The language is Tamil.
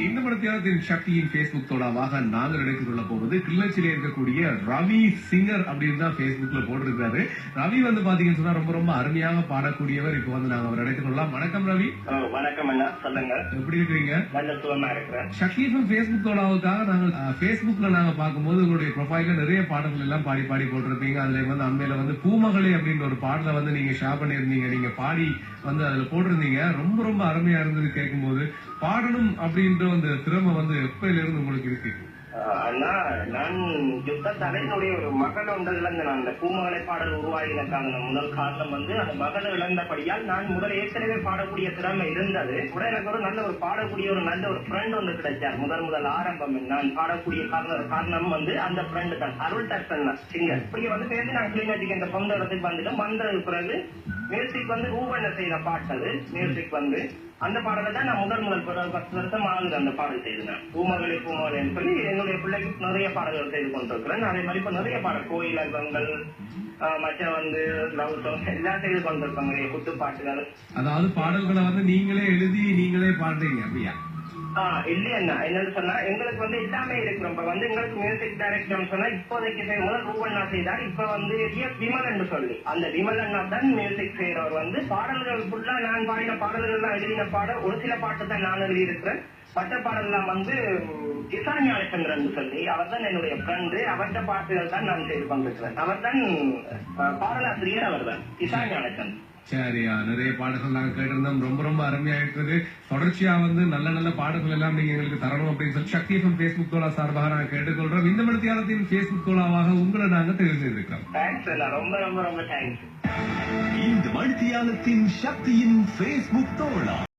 இந்த மனத்தியாலத்தின் சக்தியின் பேஸ்புக் தோடாவாக நாங்கள் எடுத்துக் கொள்ள போவது கிளிநொச்சியில இருக்கக்கூடிய ரவி சிங்கர் அப்படின்னு தான் பேஸ்புக்ல போட்டிருக்காரு. ரவி வந்து பாத்தீங்கன்னு சொன்னா ரொம்ப ரொம்ப அருமையாக பாடக்கூடியவர். இப்ப வந்து நாங்க அவர் எடுத்துக் கொள்ளலாம். வணக்கம் ரவி. வணக்கம் அண்ணா, சொல்லுங்க. எப்படி இருக்கீங்க? நல்ல சுகமா இருக்கிறேன். சக்தியின் பேஸ்புக் தோடாவுக்காக நாங்கள் பேஸ்புக்ல நாங்க பார்க்கும்போது உங்களுடைய ப்ரொஃபைல்ல நிறைய பாடல்கள் எல்லாம் பாடி பாடி போட்டிருப்பீங்க. அதுல வந்து அண்மையில வந்து பூமகளே அப்படின்ற ஒரு பாடலை வந்து நீங்க ஷேர் பண்ணிருந்தீங்க. நீங்க பாடி வந்து அதுல போட்டிருந்தீங்க. ரொம்ப ரொம்ப அருமையா இருந்தது கேட்கும்போது. பாடணும் அப்படின்ற அந்த திறமை வந்து எப்பயில இருந்து உங்களுக்கு இருக்கு? அண்ணா, நான் யுத்த தலைவனுடைய ஒரு மகள் ஒன்று இழந்தேன். அந்த பூமகளை பாடல் உருவாகினக்கான முதல் காரணம் வந்து அந்த மகளை இழந்தபடியால் நான் முதல் ஏற்கனவே பாடக்கூடிய திறமை இருந்தது. கூட எனக்கு ஒரு நல்ல ஒரு பாடக்கூடிய ஒரு நல்ல ஒரு ஃப்ரெண்ட் வந்து கிடைச்சார். முதல் ஆரம்பம் நான் பாடக்கூடிய காரணம் வந்து அந்த ஃப்ரெண்டு தான், அருள் டர்சன் சிங்கர். இப்படி வந்து பேசி நான் கிளிநொச்சிக்கு இந்த சொந்த இடத்துக்கு வந்துட்டோம். வந்த பிறகு மியூசிக் வந்து ரூபண்ண செய்த பாட்டது. மியூசிக் வந்து அந்த பாடலை தான் நான் முதல் 10 வருஷம் ஆகுது அந்த பாடல் செய்தேன். பூமகளே பூமகளேன்னு சொல்லி என்னுடைய பிள்ளைக்கு நிறைய பாடல்கள் செய்து கொண்டிருக்கிறேன். அதே மாதிரி இப்ப நிறைய பாடல் கோயில் அல்பங்கள் மற்ற வந்து லவ் சாங் எல்லாம் செய்து கொண்டிருப்பாங்க, குத்து பாட்டுகள். அதாவது பாடல்களை வந்து நீங்களே எழுதி நீங்களே பாடுறீங்க அப்படியா? இல்லையா, என்னன்னு சொன்னா எங்களுக்கு வந்து எல்லாமே இருக்கு. இப்ப வந்து எங்களுக்கு மியூசிக் டைரக்டர் சொன்னா இப்போதைக்கு முதல் ரூபண்ணா செய்தார். இப்ப வந்து விமல் என்று சொல்லி அந்த விமல் அண்ணா தான் மியூசிக் செய்யறவர். வந்து பாடல்கள் ஃபுல்லா நான் பாடின பாடல்கள் தான் எழுதின பாடல். ஒரு சில பாட்டு தான் நான் எழுதி இருக்கிறேன். பட்ட பாடல்லாம் வந்து கிசான் ஞானச்சந்திரன் சொல்லி அவர் தான் என்னுடைய ஃப்ரெண்டு. அவர்கிட்ட பாட்டுகள் தான் நான் செய்து கொண்டிருக்கிறேன். அவர் தான் பாடலாசிரியர், அவர் தான் கிசான் ஞானச்சந்திரன். சரியா, நிறைய பாடல்கள் நாங்க கேட்டிருந்தோம். ரொம்ப ரொம்ப அருமையா இருக்குது. தொடர்ச்சியா வந்து நல்ல நல்ல பாடல்கள் எல்லாம் நீங்க எங்களுக்கு தரணும் அப்படின்னு சொல்லி சக்தி எஃப்எம் பேஸ்புக் தோழா சார்பாக நாங்க கேட்டுக்கொள்றோம். இந்த மணித்தியாலத்தின் பேஸ்புக் தோழாவாக உங்களை நாங்க தெரிஞ்சிருக்கிறோம். ரொம்ப ரொம்ப ரொம்ப தேங்க்ஸ். இந்த மணித்தியாலத்தின் சக்தியின் பேஸ்புக் தோழா.